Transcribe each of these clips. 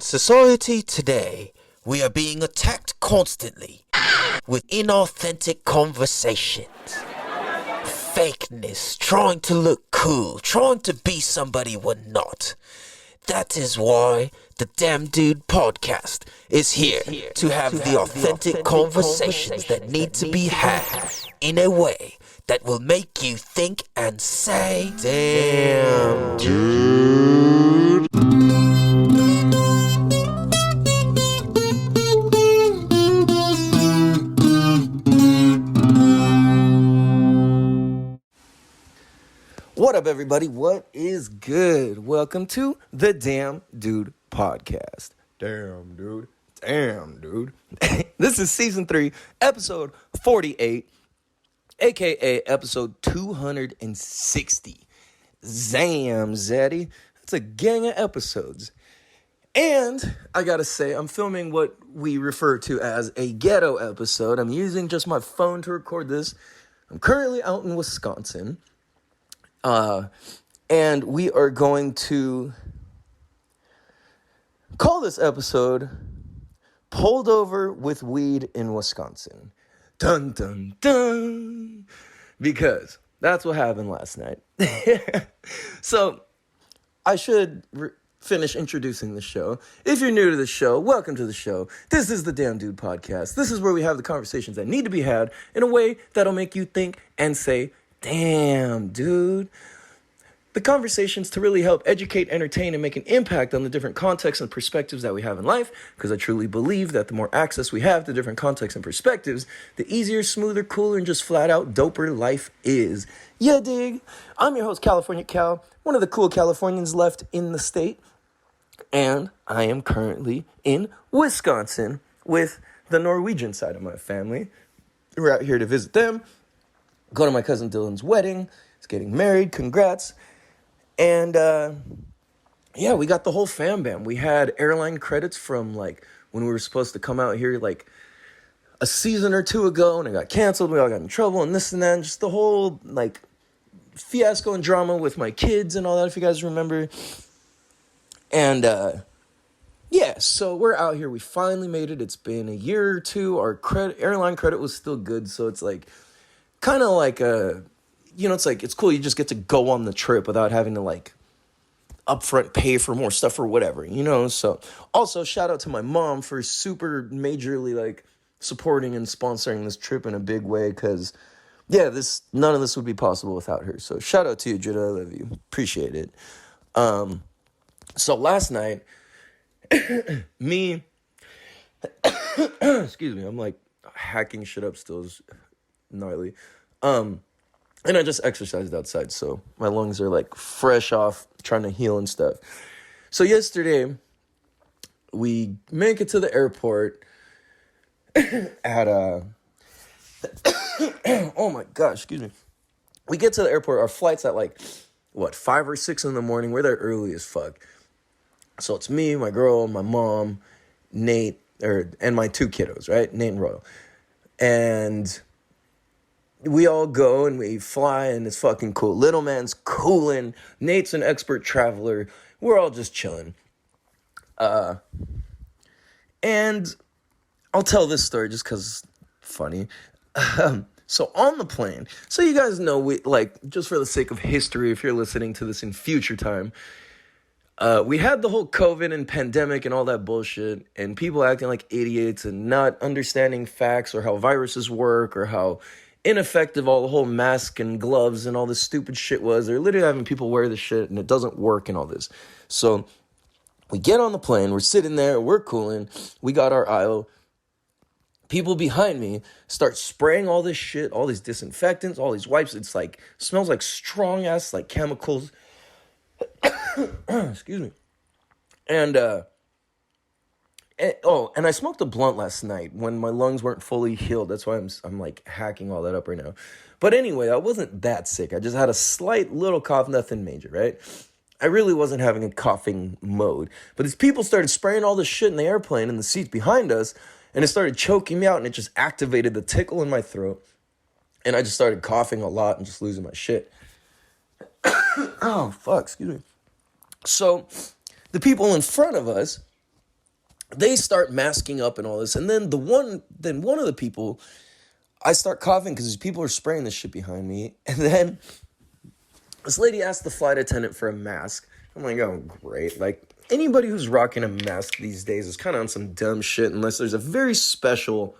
In society today, we are being attacked constantly with inauthentic conversations. Fakeness, trying to look cool, trying to be somebody we're not. That is why the Damn Dude podcast is here to have the authentic conversations that need to be had in a way that will make you think and say, Damn Dude. What up, everybody? What is good? Welcome to the Damn Dude podcast. Damn, dude. Damn, dude. This is season 3, episode 48, aka episode 260. Zam, Zaddy. That's a gang of episodes. And I gotta say, I'm filming what we refer to as a ghetto episode. I'm using just my phone to record this. I'm currently out in Wisconsin. And we are going to call this episode Pulled Over with Weed in Wisconsin. Dun, dun, dun. Because that's what happened last night. So I should finish introducing the show. If you're new to the show, welcome to the show. This is the Damn Dude podcast. This is where we have the conversations that need to be had in a way that'll make you think and say, damn, dude. The conversations to really help educate, entertain, and make an impact on the different contexts and perspectives that we have in life, because I truly believe that the more access we have to different contexts and perspectives, the easier, smoother, cooler, and just flat out doper life is. Yeah, dig? I'm your host, California Cal, one of the cool Californians left in the state, and I am currently in Wisconsin with the Norwegian side of my family. We're out here to visit them, go to my cousin Dylan's wedding. He's getting married. Congrats. And, yeah, we got the whole fam bam. We had airline credits from, like, when we were supposed to come out here, like, a season or two ago, and it got canceled. We all got in trouble and this and that, and just the whole, like, fiasco and drama with my kids and all that, if you guys remember. And, yeah, so we're out here. We finally made it. It's been a year or two. Our airline credit was still good, so it's, like, kind of like a... You know, it's like, it's cool. You just get to go on the trip without having to, like, upfront pay for more stuff or whatever, you know? So, also, shout out to my mom for super majorly, like, supporting and sponsoring this trip in a big way, because, yeah, none of this would be possible without her. So, shout out to you, Judah. I love you. Appreciate it. So, last night, excuse me, I'm, like, hacking shit up still. Is gnarly. And I just exercised outside, so my lungs are, like, fresh off trying to heal and stuff. So yesterday, we make it to the airport at, oh my gosh, excuse me. We get to the airport, our flight's at, like, 5 or 6 in the morning. We're there early as fuck. So it's me, my girl, my mom, Nate, and my 2 kiddos, right? Nate and Royal. And... we all go and we fly and it's fucking cool. Little man's coolin'. Nate's an expert traveler. We're all just chilling. And I'll tell this story just because funny. So on the plane, so you guys know, we like, just for the sake of history, if you're listening to this in future time, we had the whole COVID and pandemic and all that bullshit, and people acting like idiots and not understanding facts or how viruses work or how ineffective all the whole mask and gloves and all this stupid shit was. They're literally having people wear this shit and it doesn't work and all this. So we get on the plane, we're sitting there, we're cooling, we got our aisle. People behind me start spraying all this shit, all these disinfectants, all these wipes. It's like, smells like strong ass, like chemicals. Excuse me. And I smoked a blunt last night when my lungs weren't fully healed. That's why I'm like hacking all that up right now. But anyway, I wasn't that sick. I just had a slight little cough, nothing major, right? I really wasn't having a coughing mode. But these people started spraying all this shit in the airplane in the seats behind us, and it started choking me out, and it just activated the tickle in my throat. And I just started coughing a lot and just losing my shit. Oh, fuck, excuse me. So the people in front of us they start masking up and all this. And then one of the people, I start coughing because these people are spraying this shit behind me. And then this lady asked the flight attendant for a mask. I'm like, oh, great. Like, anybody who's rocking a mask these days is kind of on some dumb shit unless there's a very special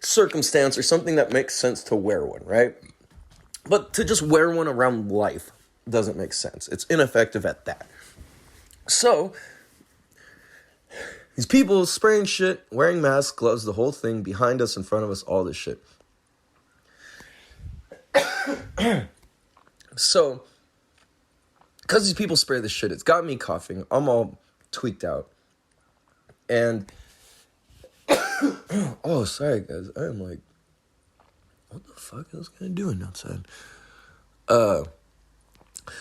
circumstance or something that makes sense to wear one, right? But to just wear one around life doesn't make sense. It's ineffective at that. So, these people spraying shit, wearing masks, gloves, the whole thing, behind us, in front of us, all this shit. So, because these people spray this shit, it's got me coughing. I'm all tweaked out. And, oh, sorry, guys. I am like, what the fuck is this guy doing outside?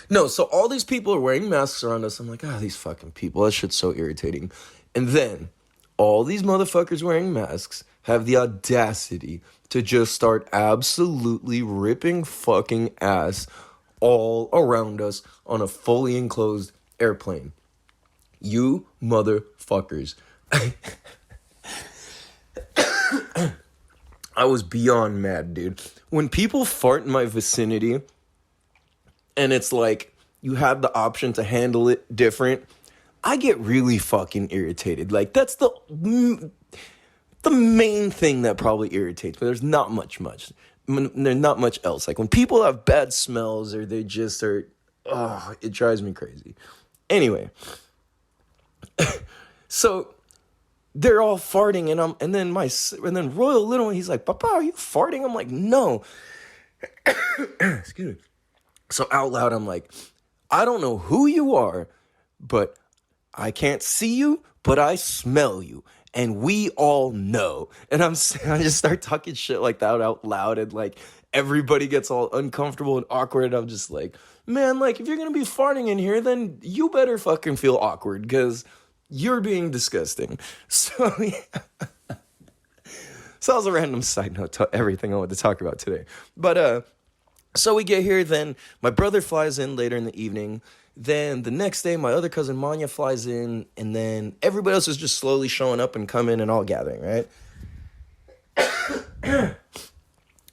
No, so all these people are wearing masks around us. I'm like, these fucking people. That shit's so irritating. And then, all these motherfuckers wearing masks have the audacity to just start absolutely ripping fucking ass all around us on a fully enclosed airplane. You motherfuckers. I was beyond mad, dude. When people fart in my vicinity, and it's like, you have the option to handle it different, I get really fucking irritated. Like, that's the main thing that probably irritates me. There's not much. There's not much else. Like, when people have bad smells or they just are, it drives me crazy. Anyway, so they're all farting, and then Royal Little, he's like, Papa, are you farting? I'm like, no. Excuse me. So out loud, I'm like, I don't know who you are, but I can't see you, but I smell you. And we all know. And I just start talking shit like that out loud. And like, everybody gets all uncomfortable and awkward. And I'm just like, man, like, if you're going to be farting in here, then you better fucking feel awkward. Because you're being disgusting. So, yeah. So that was a random side note to everything I wanted to talk about today. But, so we get here, then my brother flies in later in the evening. Then the next day, my other cousin Manya flies in, and then everybody else is just slowly showing up and coming and all gathering, right?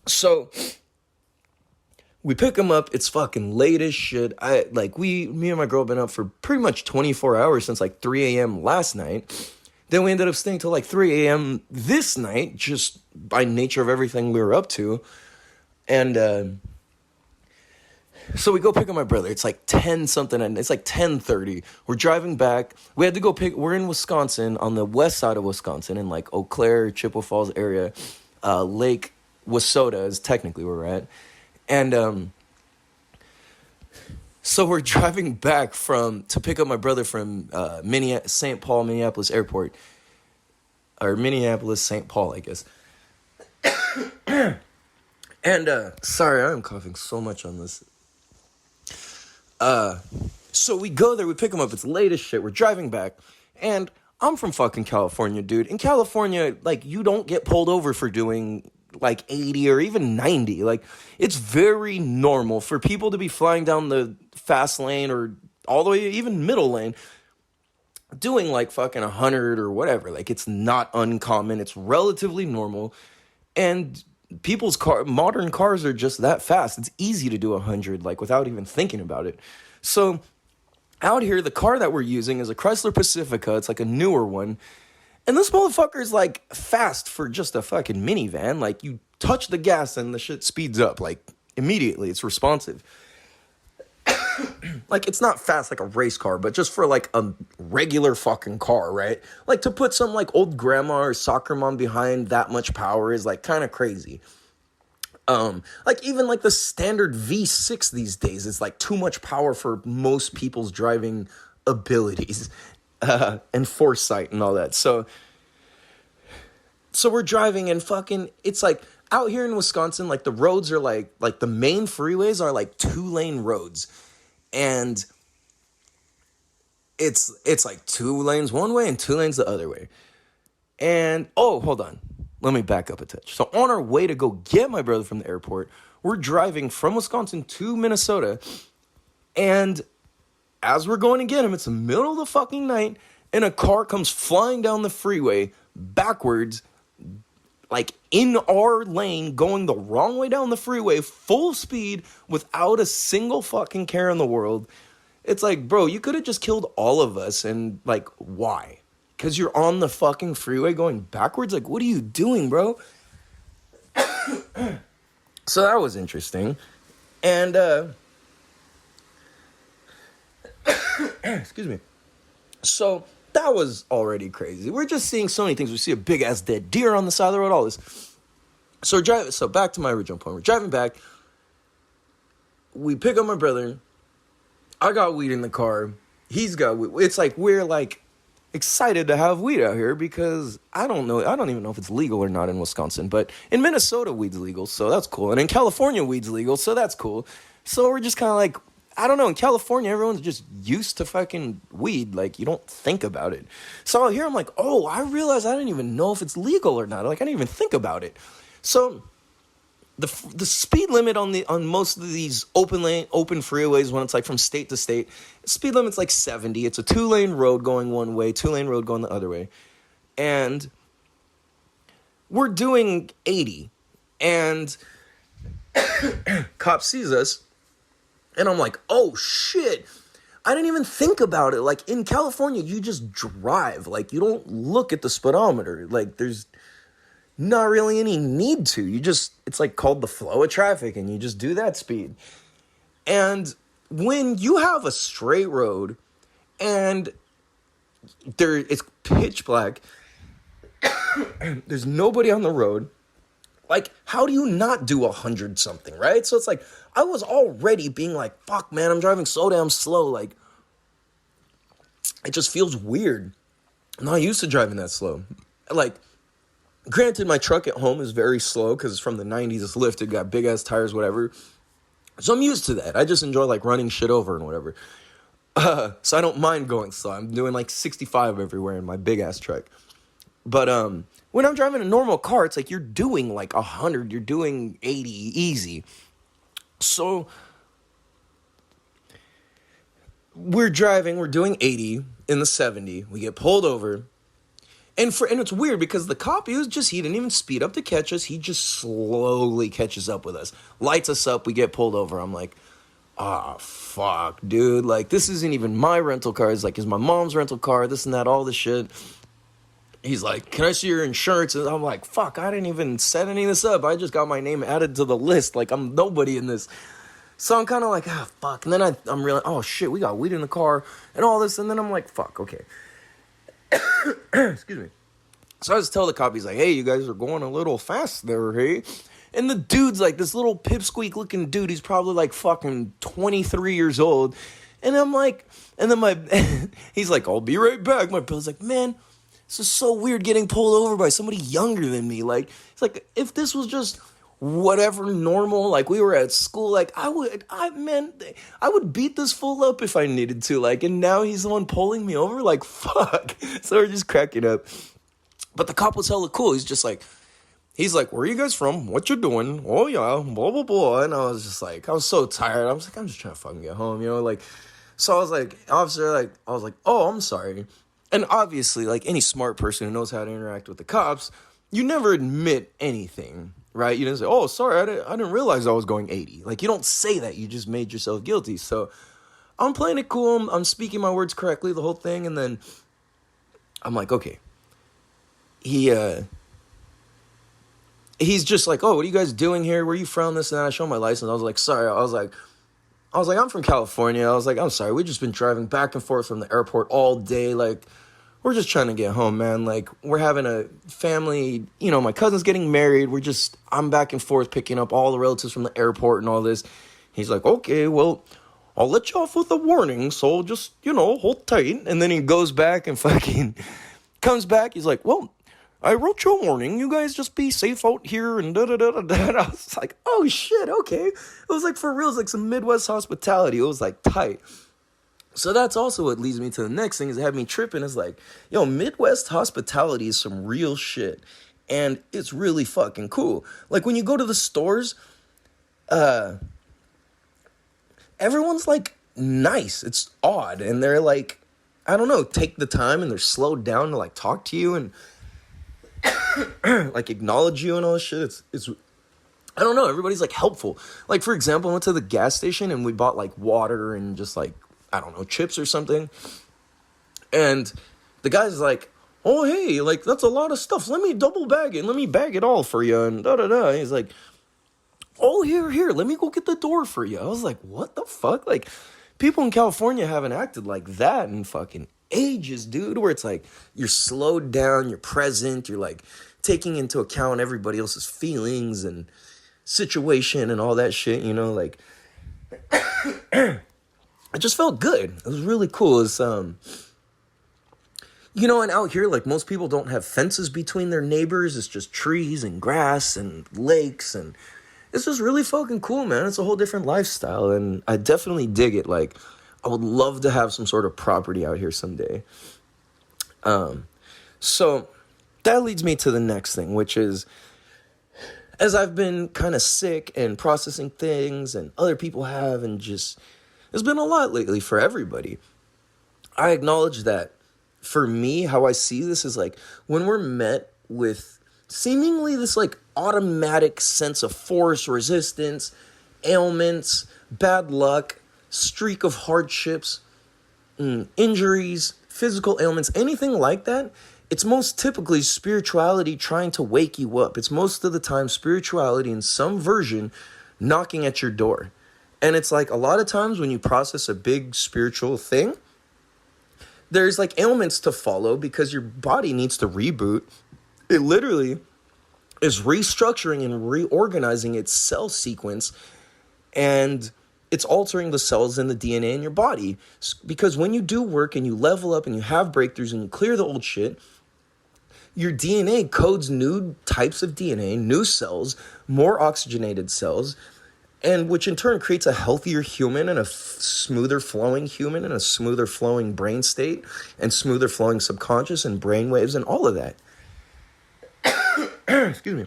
So we pick them up. It's fucking late as shit. Me and my girl been up for pretty much 24 hours since like 3 a.m. last night. Then we ended up staying till like 3 a.m. this night, just by nature of everything we were up to. And, so we go pick up my brother. It's like 10 something, and it's like 10:30. We're driving back. We had to go we're in Wisconsin, on the west side of Wisconsin, in like Eau Claire, Chippewa Falls area. Lake Wissota is technically where we're at. And so we're driving back to pick up my brother from St. Paul, Minneapolis Airport. Or Minneapolis, St. Paul, I guess. And, sorry, I'm coughing so much on this. So we go there, we pick him up, it's late as shit, we're driving back, and I'm from fucking California, dude. In California, like, you don't get pulled over for doing, like, 80 or even 90. Like, it's very normal for people to be flying down the fast lane or all the way even middle lane, doing, like, fucking 100 or whatever. Like, it's not uncommon, it's relatively normal, and modern cars are just that fast. It's easy to do 100, like, without even thinking about it. So, out here, the car that we're using is a Chrysler Pacifica. It's like a newer one. And this motherfucker's, like, fast for just a fucking minivan. Like, you touch the gas and the shit speeds up, like, immediately. It's responsive. Like, it's not fast like a race car, but just for, like, a regular fucking car, right? Like, to put some, like, old grandma or soccer mom behind that much power is, like, kind of crazy. Like, even, like, the standard V6 these days is, like, too much power for most people's driving abilities, and foresight and all that. So we're driving and fucking, it's, like, out here in Wisconsin, like, the roads are, like, the main freeways are, like, 2-lane roads. And it's like 2 lanes one way and 2 lanes the other way. And, hold on. Let me back up a touch. So on our way to go get my brother from the airport, we're driving from Wisconsin to Minnesota. And as we're going to get him, it's the middle of the fucking night. and a car comes flying down the freeway backwards, like in our lane, going the wrong way down the freeway, full speed, without a single fucking care in the world. It's like, bro, you could have just killed all of us, and like, why? Because you're on the fucking freeway going backwards? Like, what are you doing, bro? So that was interesting. And, excuse me. So that was already crazy. We're just seeing so many things. We see a big-ass dead deer on the side of the road, all this. So we're driving. So back to my original point. We're driving back. We pick up my brother. I got weed in the car. He's got weed. It's like we're like excited to have weed out here because I don't know. I don't even know if it's legal or not in Wisconsin. But in Minnesota, weed's legal, so that's cool. And in California, weed's legal, so that's cool. So we're just kind of like, I don't know. In California, everyone's just used to fucking weed. Like, you don't think about it. So here I'm like, oh, I realized I didn't even know if it's legal or not. Like, I didn't even think about it. So the speed limit on most of these open freeways, when it's like from state to state, speed limit's like 70. It's a 2-lane road going one way, 2-lane road going the other way. And we're doing 80. And cop sees us. And I'm like, oh, shit. I didn't even think about it. Like, in California, you just drive. Like, you don't look at the speedometer. Like, there's not really any need to. You just, it's like called the flow of traffic, and you just do that speed. And when you have a straight road, and it's pitch black, there's nobody on the road, like, how do you not do 100 something, right? So it's like, I was already being like, fuck, man, I'm driving so damn slow. Like, it just feels weird. I'm not used to driving that slow. Like, granted, my truck at home is very slow because it's from the 90s. It's lifted, got big-ass tires, whatever. So I'm used to that. I just enjoy, like, running shit over and whatever. So I don't mind going slow. I'm doing, like, 65 everywhere in my big-ass truck. But when I'm driving a normal car, it's like you're doing, like, 100. You're doing 80 easy. So we're doing 80 in the 70. We get pulled over. And it's weird because the cop, he didn't even speed up to catch us. He just slowly catches up with us. Lights us up, we get pulled over. I'm like, fuck, dude. Like, this isn't even my rental car. It's like, it's my mom's rental car, this and that, all this shit. He's like, can I see your insurance? And I'm like, fuck, I didn't even set any of this up. I just got my name added to the list. Like, I'm nobody in this. So I'm kind of like, fuck. And then I'm realizing, oh, shit, we got weed in the car and all this. And then I'm like, fuck, okay. Excuse me. So I just tell the cop, he's like, hey, you guys are going a little fast there, hey? And the dude's like, this little pipsqueak looking dude, he's probably like fucking 23 years old. And I'm like, and then he's like, I'll be right back. My brother's like, man, this is so weird getting pulled over by somebody younger than me. Like, it's like, if this was just whatever normal, like we were at school, like I would beat this fool up if I needed to. Like, and now he's the one pulling me over. Like, fuck. So we're just cracking up. But the cop was hella cool. He's like, where are you guys from? What you doing? Oh, yeah, blah, blah, blah. And I was just like, I was so tired. I was like, I'm just trying to fucking get home, you know? Like, so I was like, officer, like, I was like, oh, I'm sorry. And obviously, like any smart person who knows how to interact with the cops, you never admit anything, right? You didn't say, oh, sorry, I didn't realize I was going 80. Like, you don't say that. You just made yourself guilty. So I'm playing it cool. I'm speaking my words correctly, the whole thing. And then I'm like, okay. He's just like, oh, what are you guys doing here? Where are you from? This and that. I show him my license. I was like, sorry. I was like, I'm from California. I was like, I'm sorry. We've just been driving back and forth from the airport all day. Like, we're just trying to get home, man. Like, we're having a family, you know, my cousin's getting married. I'm back and forth picking up all the relatives from the airport and all this. He's like, okay, well, I'll let you off with a warning. So just, you know, hold tight. And then he goes back and fucking comes back. He's like, well, I wrote you a warning. You guys just be safe out here and da-da-da-da-da. I was like, oh, shit, okay. It was like, for real, it was like some Midwest hospitality. It was like tight. So that's also what leads me to the next thing is it had me tripping. It's like, yo, Midwest hospitality is some real shit. And it's really fucking cool. Like, when you go to the stores, everyone's like nice. It's odd. And they're like, I don't know, take the time and they're slowed down to like talk to you and like acknowledge you and all this shit. It's I don't know, everybody's like helpful. Like for example, I went to the gas station and we bought like water and just like, I don't know, chips or something. And the guy's like, oh, hey, like that's a lot of stuff. Let me double bag it. Let me bag it all for you. And da-da-da. He's like, oh, here, let me go get the door for you. I was like, what the fuck? Like, people in California haven't acted like that in fucking ages, dude, where it's like you're slowed down, you're present, you're like taking into account everybody else's feelings and situation and all that shit, you know, like it just felt good. It was really cool. It's you know, and out here, like most people don't have fences between their neighbors. It's just trees and grass and lakes, and it's just really fucking cool, man. It's a whole different lifestyle, and I definitely dig it. Like, I would love to have some sort of property out here someday. So that leads me to the next thing, which is, as I've been kind of sick and processing things, and other people have, and just, it's been a lot lately for everybody. I acknowledge that for me, how I see this is like when we're met with seemingly this like automatic sense of force, resistance, ailments, bad luck, streak of hardships, injuries, physical ailments, anything like that, it's most typically spirituality trying to wake you up. It's most of the time spirituality in some version knocking at your door. And it's like a lot of times when you process a big spiritual thing, there's like ailments to follow because your body needs to reboot. It literally is restructuring and reorganizing its cell sequence, and it's altering the cells in the DNA in your body. Because when you do work and you level up and you have breakthroughs and you clear the old shit, your DNA codes new types of DNA, new cells, more oxygenated cells, and which in turn creates a healthier human and a smoother flowing human and a smoother flowing brain state and smoother flowing subconscious and brain waves and all of that. Excuse me.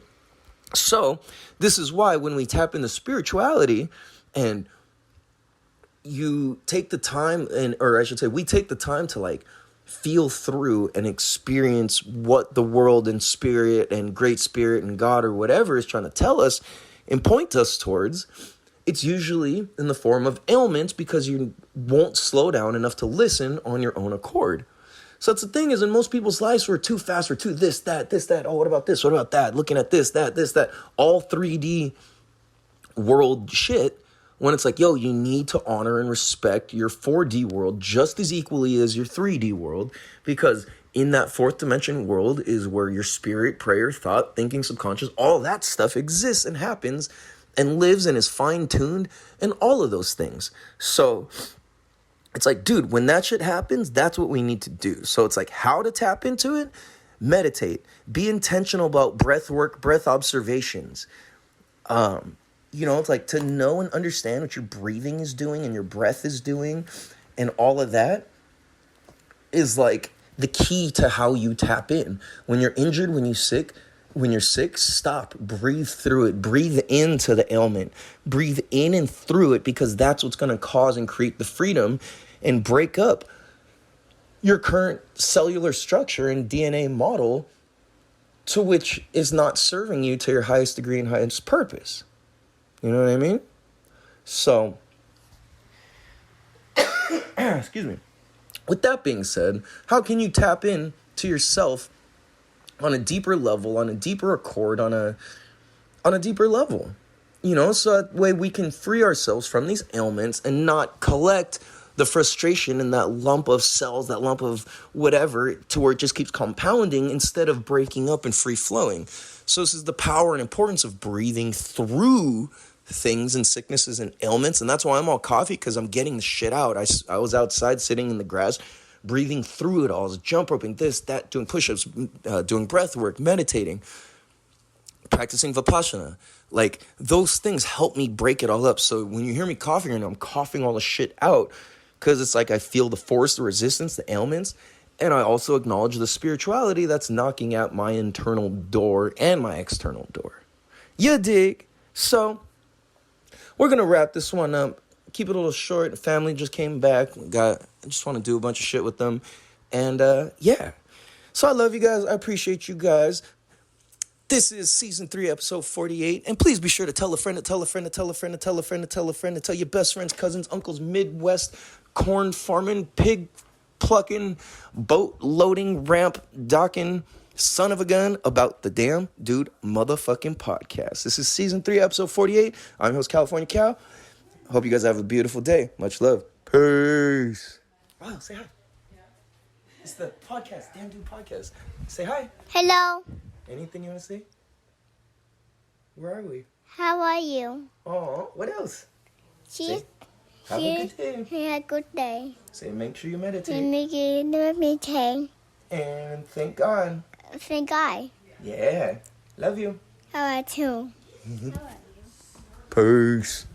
So this is why when we tap into spirituality and you take the time, or I should say we take the time to like feel through and experience what the world and spirit and great spirit and God or whatever is trying to tell us and point us towards, it's usually in the form of ailments because you won't slow down enough to listen on your own accord. So that's the thing is in most people's lives, we're too fast, we're too this, that. Oh, what about this? What about that? Looking at this, that, all 3D world shit. When it's like, yo, you need to honor and respect your 4D world just as equally as your 3D world, because in that fourth dimension world is where your spirit, prayer, thought, thinking, subconscious, all that stuff exists and happens and lives and is fine-tuned and all of those things. So it's like, dude, when that shit happens, that's what we need to do. So it's like how to tap into it, meditate, be intentional about breath work, breath observations. You know, it's like to know and understand what your breathing is doing and your breath is doing and all of that is like the key to how you tap in. When you're injured, when you're sick, stop, breathe through it, breathe into the ailment, breathe in and through it, because that's what's going to cause and create the freedom and break up your current cellular structure and DNA model to which is not serving you to your highest degree and highest purpose. You know what I mean? So, excuse me. With that being said, how can you tap in to yourself on a deeper level, on a deeper accord, on a deeper level? You know, so that way we can free ourselves from these ailments and not collect the frustration in that lump of cells, that lump of whatever, to where it just keeps compounding instead of breaking up and free flowing. So this is the power and importance of breathing through things and sicknesses and ailments. And that's why I'm all coffee, because I'm getting the shit out. I was outside sitting in the grass, breathing through it all. I was jump roping, this, that, doing push-ups, doing breath work, meditating, practicing Vipassana. Like, those things help me break it all up. So when you hear me coughing right now, I'm coughing all the shit out because it's like I feel the force, the resistance, the ailments. And I also acknowledge the spirituality that's knocking at my internal door and my external door. You dig? So we're going to wrap this one up. keep it a little short. Family just came back. I just want to do a bunch of shit with them. And, yeah. So I love you guys. I appreciate you guys. This is season 3, episode 48. And please be sure to tell a friend, to tell a friend, to tell a friend, to tell a friend, to tell a friend, to tell your best friends, cousins, uncles, Midwest, corn farming, pig plucking, boat loading, ramp docking, son of a gun about the Damn Dude motherfucking podcast. This is season 3, episode 48. I'm your host, California Cal. Hope you guys have a beautiful day. Much love. Peace. Wow, say hi. It's the podcast, Damn Dude podcast. Say hi. Hello. Anything you want to say? Where are we? How are you? Oh, what else? She Have a good day. had a good day. Say, make sure you meditate. Make me And thank God. thank God. Yeah. Love you. How are you? Peace.